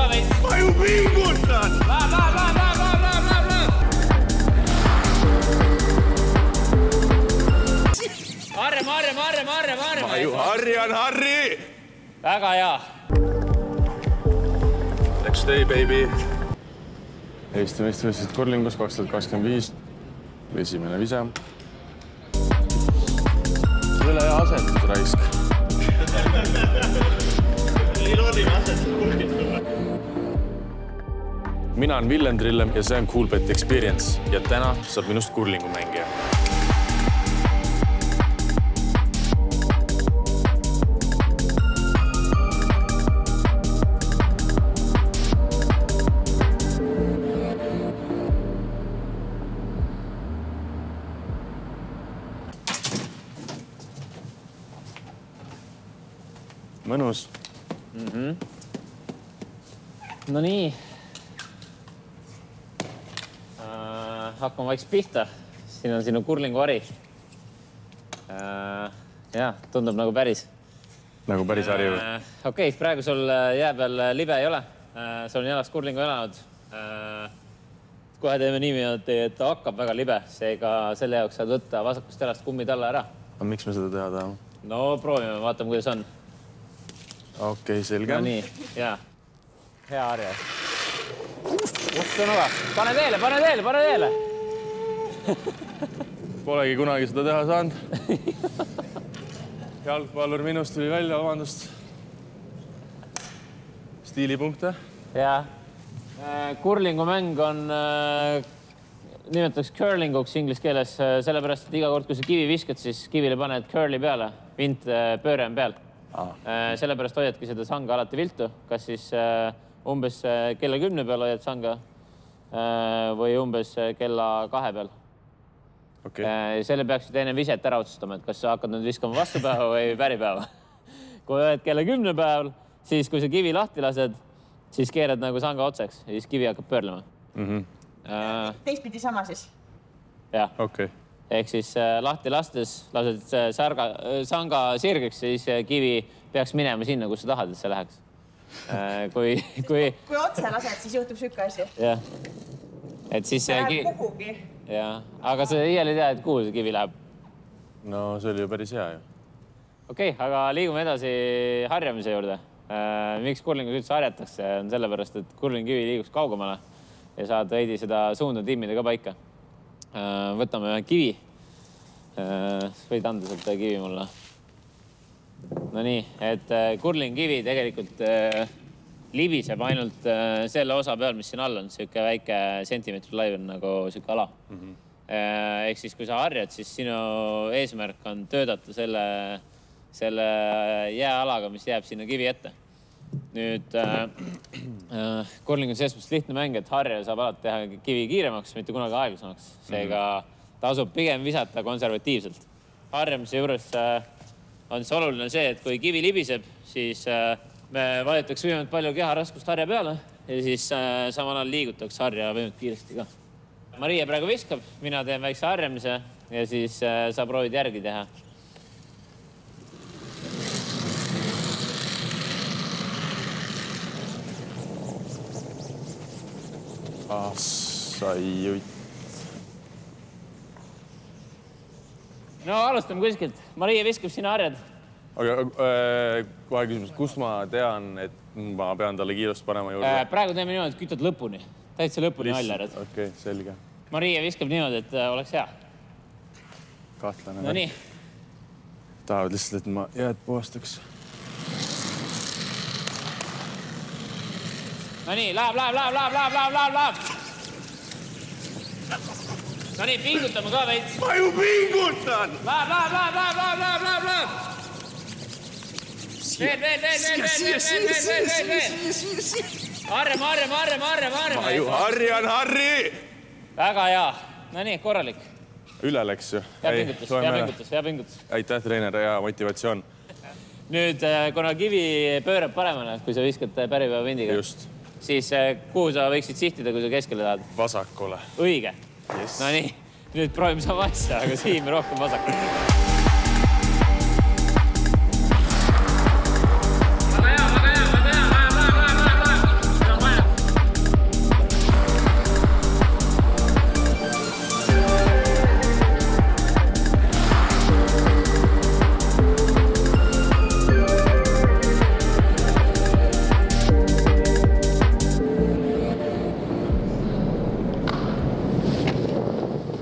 ka veits. Ma ju pingutan! Harre. Ma ju harjan, Harri! Väga hea. Next day, baby. Eesti meistrivõistlused kurlingus 2025. Esimene vise. Üle hea asetus, raisk. Mina olen Villem Trillem ja see on Coolbet Experience ja täna saab minust kurlingu mängija. Mõnus. No nii. Hakkame vaiks pihta. Siin on sinu kurlingu hari. Ja, tundub nagu päris. Nagu päris hari või? Okei, praegu sul jää peal libe ei ole. Sul on jalas kurlingu elanud. Kohe teeme niimoodi, et ta hakkab väga libe. Seega selle jaoks saad võtta vasakust jalast kummid alla ära. Aga miks me seda teha tahame? No proovime, vaatame, kuidas on. Okei, selge. No nii, jaa. Hea harja. Sõnuga. Pane teele! Polegi kunagi seda teha saanud. Jalgpallur minust tuli välja, vabandust. Stiilipunkte. Jaa. Kurlingu mäng on, nimetaks curlinguks inglise keeles, sellepärast, et iga kord, kui sa kivi viskad, siis kivile paned curli peale. Vint pööre on peal. Sellepärast hoiadki seda sanga alati viltu. Kas siis umbes kella 10 peal hoiad sanga või umbes kella 2 peal. Selle peaksid enne viset ära otsustama, et kas sa hakkad nüüd viskama vastupäeva või päripäeva. Kui hoiad kella 10 päeval, siis kui sa kivi lahti lased, siis keerad nagu sanga otseks ja siis kivi hakkab pöörlema. Teistpidi sama siis? Jah. Ehk siis lahti lastes lased sanga sirgeks, siis kivi peaks minema sinna, kus sa tahad, et see läheks. Kui otse lased, siis juhtub sükka asi. Jah. Et siis see läheb kuhugi. Jah. Aga sa iial ei tea, et kuhu see kivi läheb? No see oli ju päris hea ju. Okei, aga liigume edasi harjamise juurde. Miks kurlingus üldse harjatakse? On sellepärast, et kurlingivi liiguks kaugemale ja saad veidi seda suunda timmida ka paika. Võtame ühe kivi. Võid anda sealt kivi mulle. No nii, et kurlingivi tegelikult libiseb ainult selle osa peal, mis siin all on. Siuke väike sentimeetri laiv on nagu siuke ala. Ehk siis, kui sa harjad, siis sinu eesmärk on töötada selle jääalaga, mis jääb sinna kivi ette. Nüüd kurling on selles mõttes lihtne mäng, et harja saab alati teha kivi kiiremaks, mitte kunagi aeglasemaks. Seega tasub pigem visata konservatiivselt. Harjamise juures on siis oluline see, et kui kivi libiseb, siis me vajutaks võimalt palju keharaskust harja peale ja siis samal ajal liigutaks harja võimalt kiiresti ka. Maria praegu viskab, mina teen väikse harjamise ja siis sa proovid järgi teha. Sai jutt. No alustame kuskilt. Maria viskab sina harjad. Aga kohe küsimus, kust ma tean, et ma pean talle kiirust panema juurde? Praegu teeme niimoodi, et kütad lõpuni. Täitsa lõpuni välja. Okei, selge. Maria viskab niimoodi, et oleks hea. Kahtlane. No nii. Tahavad lihtsalt, et ma jääd puhastaks. No nii, läheb. No nii, pingutame ka veits. Ma ju pingutan! Läheb. Veel. Harjame. Ma ju harjan, Harri! Väga hea. No nii, korralik. Üle läks ju. Hea pingutus. Aitäh, treener, hea motivatsioon. Nüüd, kuna kivi pöörab paremana, kui sa viskad päripäeva vindiga, siis kuhu sa võiksid sihtida, kui sa keskele tahad? Vasakule. Õige. No nii, nüüd proovime sama asja, aga Siim rohkem vasakule. Väga hea.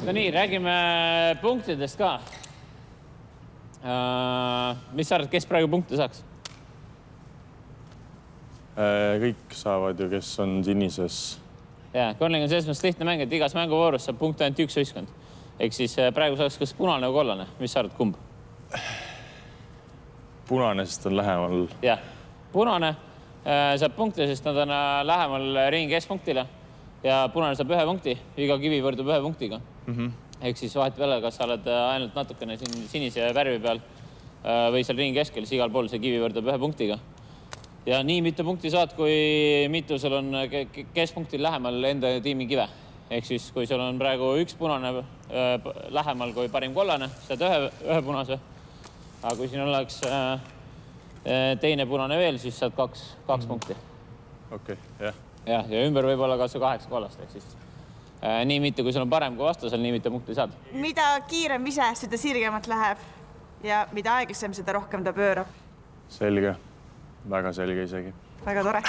No nii, räägime punktidest ka. Mis sa arvad, kes praegu punkte saaks? Kõik saavad ju, kes on sinises. Ja, Curling on selles mõttes lihtne mäng, et igas mänguvoorus saab punkte ainult üks võistkond. Ehk siis praegu saaks kas punane või kollane. Mis sa arvad, kumb? Punane, sest on lähemal. Jah, punane saab punkte, sest nad on lähemal ringi keskpunktile ja punane saab 1 punkti. Iga kivi võrdub 1 punktiga. Ehk siis vahet peale, kas sa oled ainult natukene sinise värvi peal või seal ringi keskel, siis igal pool see kivi võrdub 1 punktiga. Ja nii mitu punkti saad, kui mitu sul on keskpunktil lähemal enda tiimi kive. Ehk siis, kui sul on praegu üks punane lähemal kui parim kollane, saad ühe punase. Aga kui siin oleks teine punane veel, siis saad kaks punkti. Okei, jah. Ja ümber võib olla kas 8 kollast. Ehk siis nii mitu, kui sul on parem kui vastasel, nii mitu punkti saad. Mida kiirem vise, seda sirgemalt läheb. Ja mida aeglasem, seda rohkem ta pöörab. Selge. Väga selge isegi. Väga tore.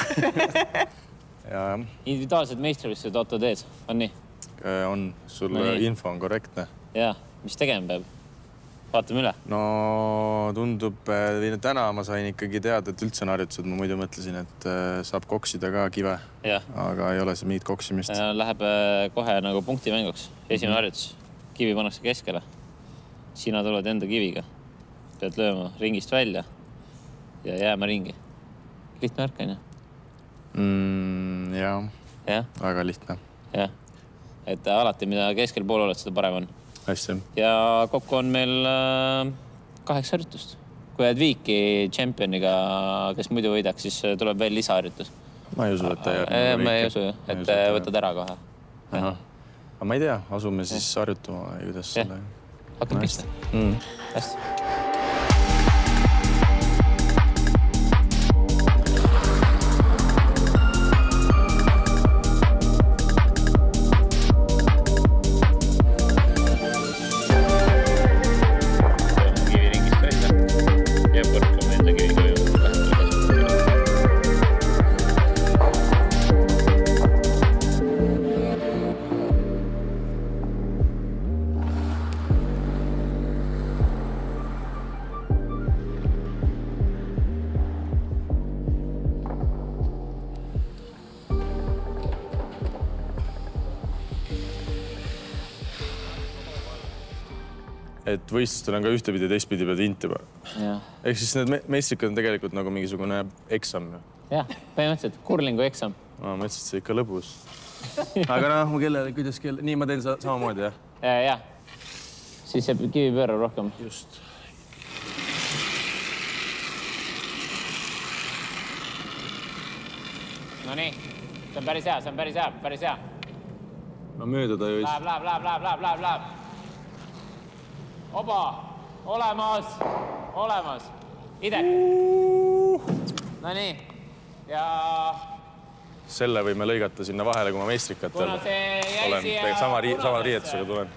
Ja. Individuaalsed meistrivõistlused Otto teed, on nii? On. Sul info on korrektne. Ja, mis tegema peab? Vaatame üle. No tundub, täna ma sain ikkagi teada, et üldse on harjutused. Ma muidu mõtlesin, et saab koksida ka kive. Ja. Aga ei ole see mingit koksimist. Läheb kohe nagu punktimänguks. Esimene harjutus. Kivi pannakse keskele. Sina tuled enda kiviga. Pead lööma ringist välja ja jääma ringi. Lihtne värk on ju? Jah. Väga lihtne. Jah. Et alati, mida keskel pool oled, seda parem on. Hästi. Ja kokku on meil 8 harjutust. Kui jääd viiki tšempioniga, kes muidu võidaks, siis tuleb veel lisaharjutus. Ma ei usu, et ta jääb. Ma ei usu, et võtad ära kohe. Aga ma ei tea, asume siis harjutuma või kuidas selle... Hakkab pista. Hästi. Et võistlustel on ka ühtepidi ja teistpidi pead intima. Ehk siis need meistrikad on tegelikult nagu mingisugune eksam. Jah, põhimõtteliselt curlingu eksam. Ma mõtlesin, et see ikka lõbus. Aga mu kellele, kuidas kelle... Nii ma teen samamoodi, jah? Jah. Siis see kivi pöörab rohkem. Just. No nii. See on päris hea, päris hea. No mööda ta ju ei... Läheb. Oba, olemas. Idek. No nii. Ja... Selle võime lõigata sinna vahele, kui ma meistrikatel olen. Sama riietusega tulen.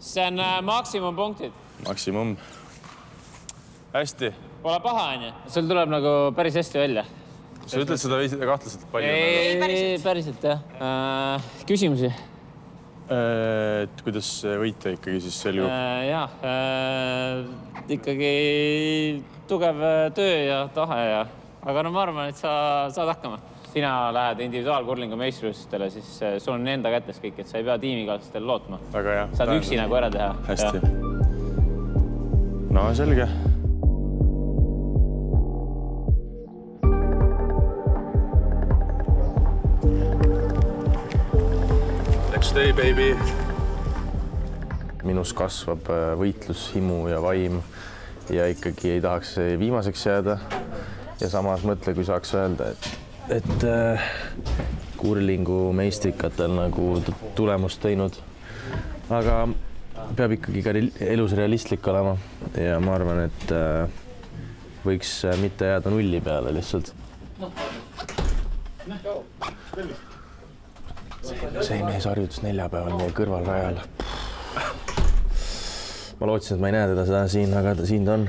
See on maksimumpunktid. Maksimum. Hästi. Pole paha, on ju? Sul tuleb nagu päris hästi välja. Sa ütled seda kahtlaselt palju? Ei, päriselt, jah. Küsimusi? Et kuidas võita ikkagi siis selgub? Ikkagi tugev töö ja tahe. Aga no ma arvan, et sa saad hakkama. Sina lähed individuaalkurlingu meistrivõistlustele, siis sul on enda kätes kõik, et sa ei pea tiimikaaslastel lootma. Väga hea. Saad üksi nagu ära teha. Hästi. No selge. Next day, baby. Minus kasvab võitlushimu ja vaim ja ikkagi ei tahaks viimaseks jääda. Ja samas mõtle, kui saaks öelda, et kurlingu meistrikatel nagu tulemust teinud. Aga peab ikkagi ka elus realistlik olema ja ma arvan, et võiks mitte jääda nulli peale lihtsalt. See mees harjutus neljapäeval meie kõrvalrajal. Ma lootsin, et ma ei näe teda seda siin, aga siin ta on.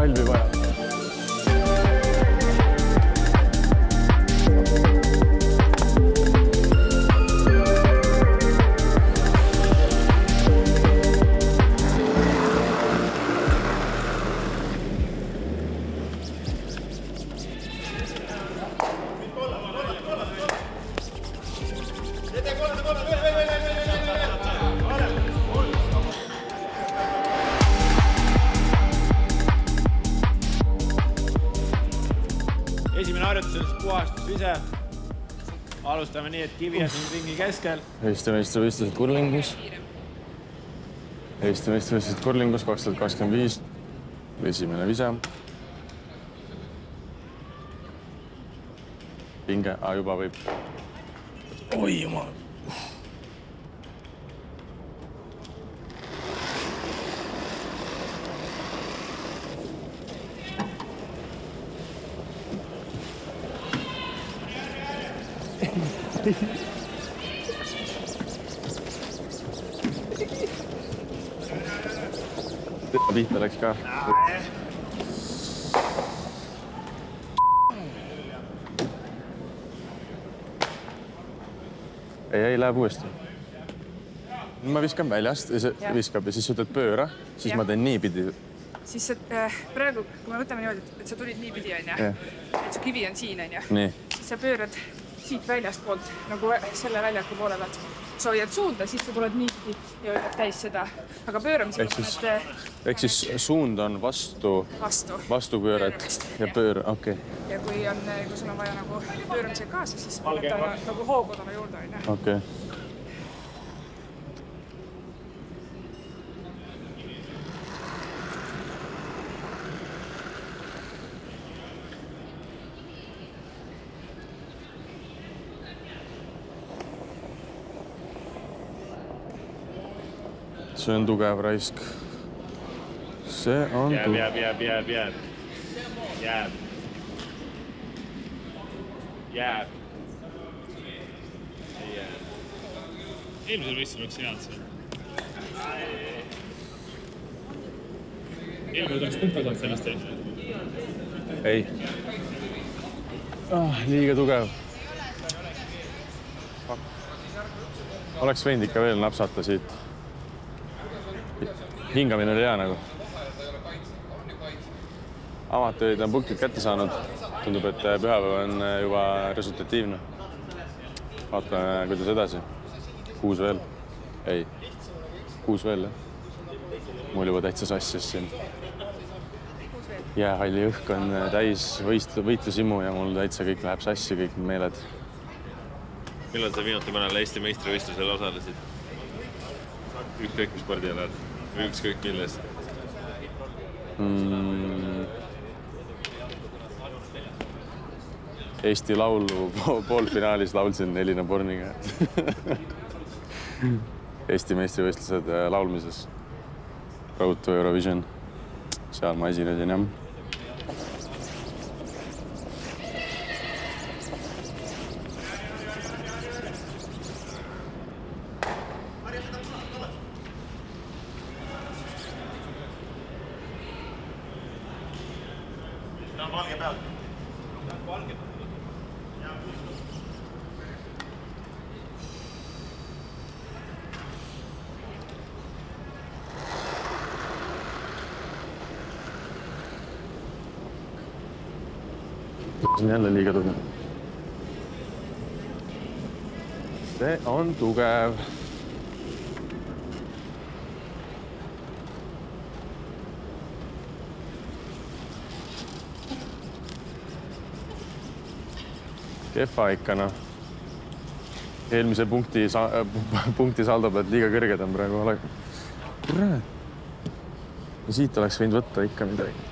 relvi vaja. Esimene harjutus on puhastus ise. Alustame nii, et kivi on siin ringi keskel. Eesti meistrivõistlused kurlingus. Eesti meistrivõistlused kurlingus 2025. Esimene vise. Pinge, juba võib. Oi jumal. Pihta läks ka. Ei, läheb uuesti. Ma viskan väljast ja see viskab ja siis ütled pööra, siis ma teen niipidi. Siis praegu, kui me võtame niimoodi, et sa tulid niipidi, et su kivi on siin, siis sa pöörad siit väljast poolt, nagu selle väljaku poole pealt. Sa hoiad suunda, siis sa tuled niipidi ja hoiad täis seda. Aga pööramisega ehk siis suund on vastu pööret ja pööra, okei. Ja kui sul on vaja nagu pööramisega kaasa, siis võtta nagu hoogodama juurde. Okei. See on tugev raisk. See on tugev. Jääb. Eelmisel võistul oleks head see. Eelmisel oleks puhkasalt sellest Ei. Liiga tugev. Oleks võinud ikka veel napsata siit. Hingamine oli hea nagu. Amatöörid on punktid kätte saanud. Tundub, et pühapäev on juba resultatiivne. Vaatame, kuidas edasi. 6 veel. Ei. 6 veel, jah. Mul juba täitsa sassis siin. Jäähalli õhk on täis võitlusimu ja mul täitsa kõik läheb sassi, kõik meeled. Millal sa viimati mõnel Eesti meistrivõistlusel osalesid? Ükskõik mis spordialal? Või ükskõik milles? Eesti laulu poolfinaalis laulsin Elina Borniga. Eesti meistrivõistlused laulmises. Road to Eurovision. Seal ma esinesin, jah. See on jälle liiga tugev. See on tugev. Kehva ikka, noh. Eelmise punkti saldo pealt liiga kõrged on praegu. Ja siit oleks võinud võtta ikka midagi.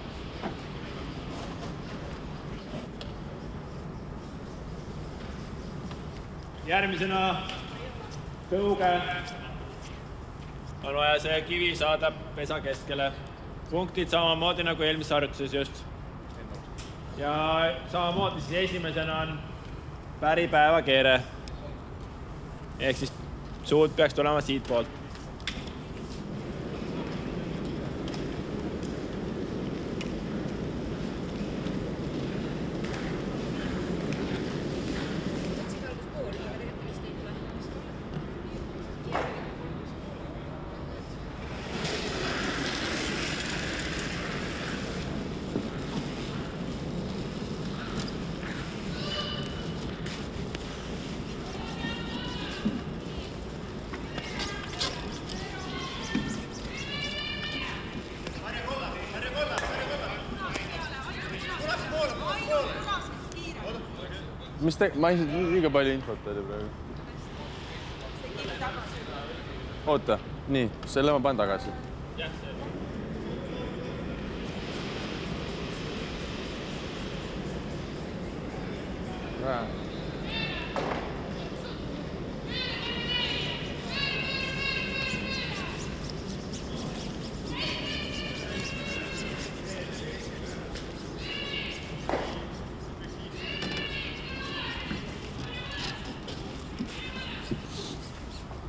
Järgmisena tõuge. On vaja see kivi saada pesa keskele. Punktid samamoodi nagu eelmises harjutuses just. Ja samamoodi siis esimesena on päripäeva keere. Ehk siis suud peaks tulema siit poolt. Mis te... Ma ei liiga palju infot oli praegu. Oota, nii, selle ma panen tagasi.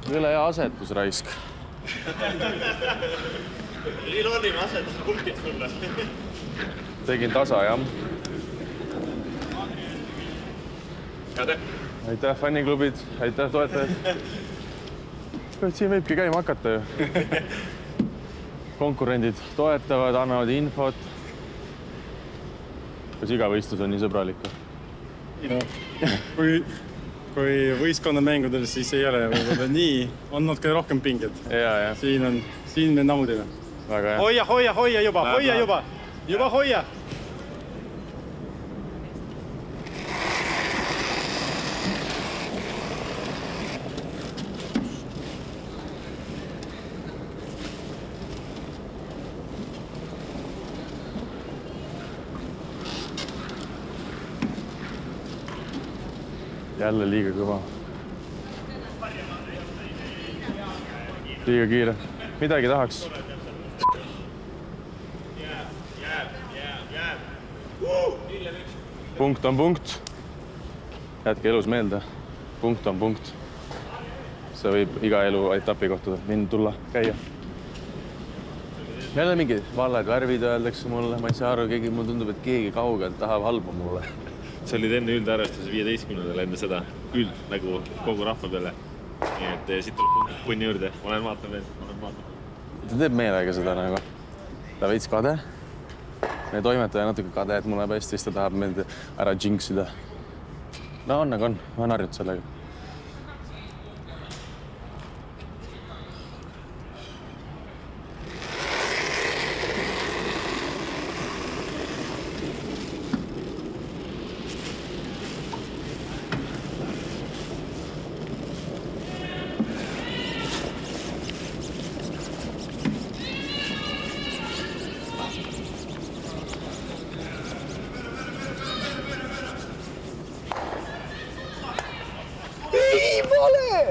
Üle hea asetus, raisk. Irooniline asetus punktid sulle. Tegin tasa, jah. Aitäh, fänniklubid, aitäh, toetajad. Siin võibki käima hakata ju. Konkurendid toetavad, annavad infot. Kas iga võistlus on nii sõbralik? Kui võistkonnamängudel, siis ei ole võib-olla nii. On natuke rohkem pinged. Siin me naudime. Hoia juba, Juba hoia! Jälle liiga kõva. Liiga kiire. Midagi tahaks. Punkt on punkt. Jätke elus meelde. Punkt on punkt. See võib iga elu etapi kohta mind tulla, käia. Jälle mingi vallad värvid öeldakse mulle. Ma ei saa aru, mulle tundub, et keegi kaugelt tahab halba mulle. See olid enne üldarvestuse 15. enne seda nagu kogu rahva peale. Nii et siit tuleb punni juurde. Olen vaatan veel. Ta teeb meelega seda nagu. Ta veits kade. Meie toimetaja natuke kade, et mulle hästi, siis ta tahab meid ära jinxida. No on, nagu on. Ma olen harjut sellega.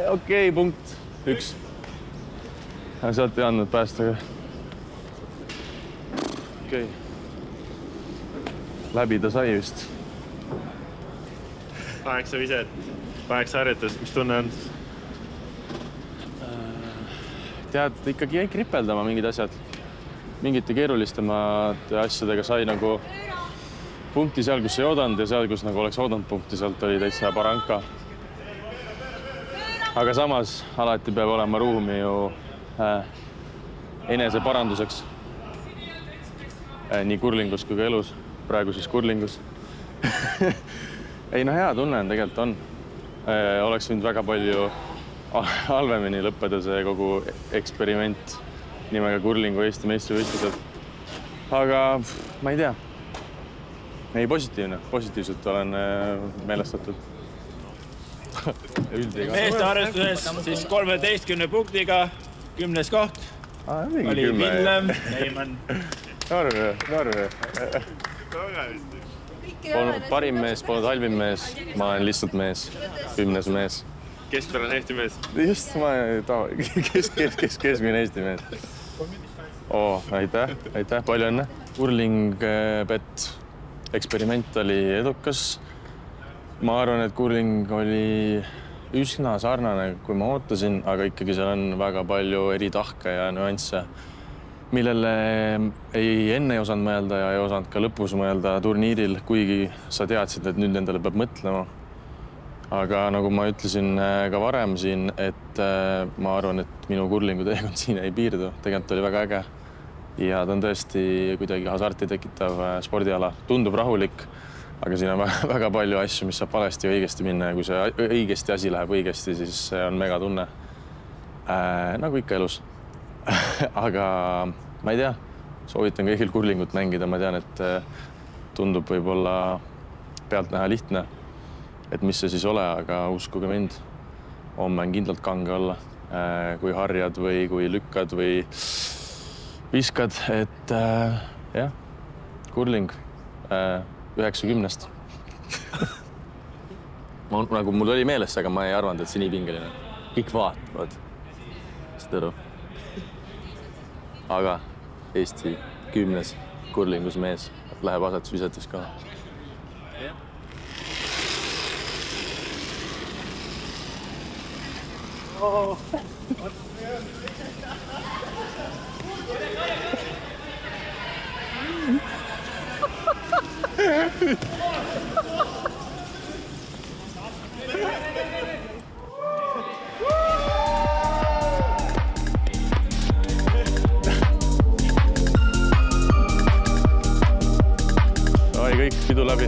Okei, punkt. 1. Sealt ei andnud päästaga. Okei. Läbi ta sai vist. 8 viset, 8 harjutus. Mis tunne on? Tead, ikkagi jäi kripeldama mingid asjad. Mingite keerulistemad asjadega sai nagu punkti seal, kus ei oodanud ja seal, kus nagu oleks oodanud punkti, sealt oli täitsa baranka. Aga samas alati peab olema ruumi ju enese paranduseks. Nii kurlingus kui ka elus. Praegu siis kurlingus. Ei, no hea tunne on, tegelikult on. Oleks võinud väga palju halvemini lõppeda see kogu eksperiment nimega kurlingu Eesti meistrivõistlused. Aga ma ei tea. Ei, positiivne. Positiivselt olen meelestatud. Meeste arvestuses siis 13 punktiga 10. koht. Oli Villem, Neiman. Norve. Parim mees, polnud halvim mees. Ma olen lihtsalt mees. 10. mees. Keskpärane Eesti mees. Just, ma keskmine Eesti mees. Aitäh, palju õnne. Kurling-pett eksperiment oli edukas. Ma arvan, et kurling oli üsna sarnane, kui ma ootasin, aga ikkagi seal on väga palju eri tahke ja nüansse, millele ei enne ei osanud mõelda ja ei osanud ka lõpus mõelda turniiril, kuigi sa teadsid, et nüüd nendele peab mõtlema. Aga nagu ma ütlesin ka varem siin, et ma arvan, et minu kurlingu teekond siin ei piirdu. Tegelikult oli väga äge ja ta on tõesti kuidagi hasarti tekitav spordiala. Tundub rahulik. Aga siin on väga palju asju, mis saab valesti ja õigesti minna ja kui see õigesti asi läheb õigesti, siis see on mega tunne. Nagu ikka elus. Aga ma ei tea, soovitan kõigil kurlingut mängida. Ma tean, et tundub võib-olla pealt näha lihtne. et mis see siis ole, aga uskuge mind, homme on kindlalt kange olla, kui harjad või kui lükkad või viskad, et jah, kurling 90-st. Nagu mul oli meeles, aga ma ei arvanud, et see nii pingeline. Kõik vaatavad. Saad aru? Aga Eesti 10. kurlingus mees läheb asetusvisetes ka. Oi, kõik pidu läbi.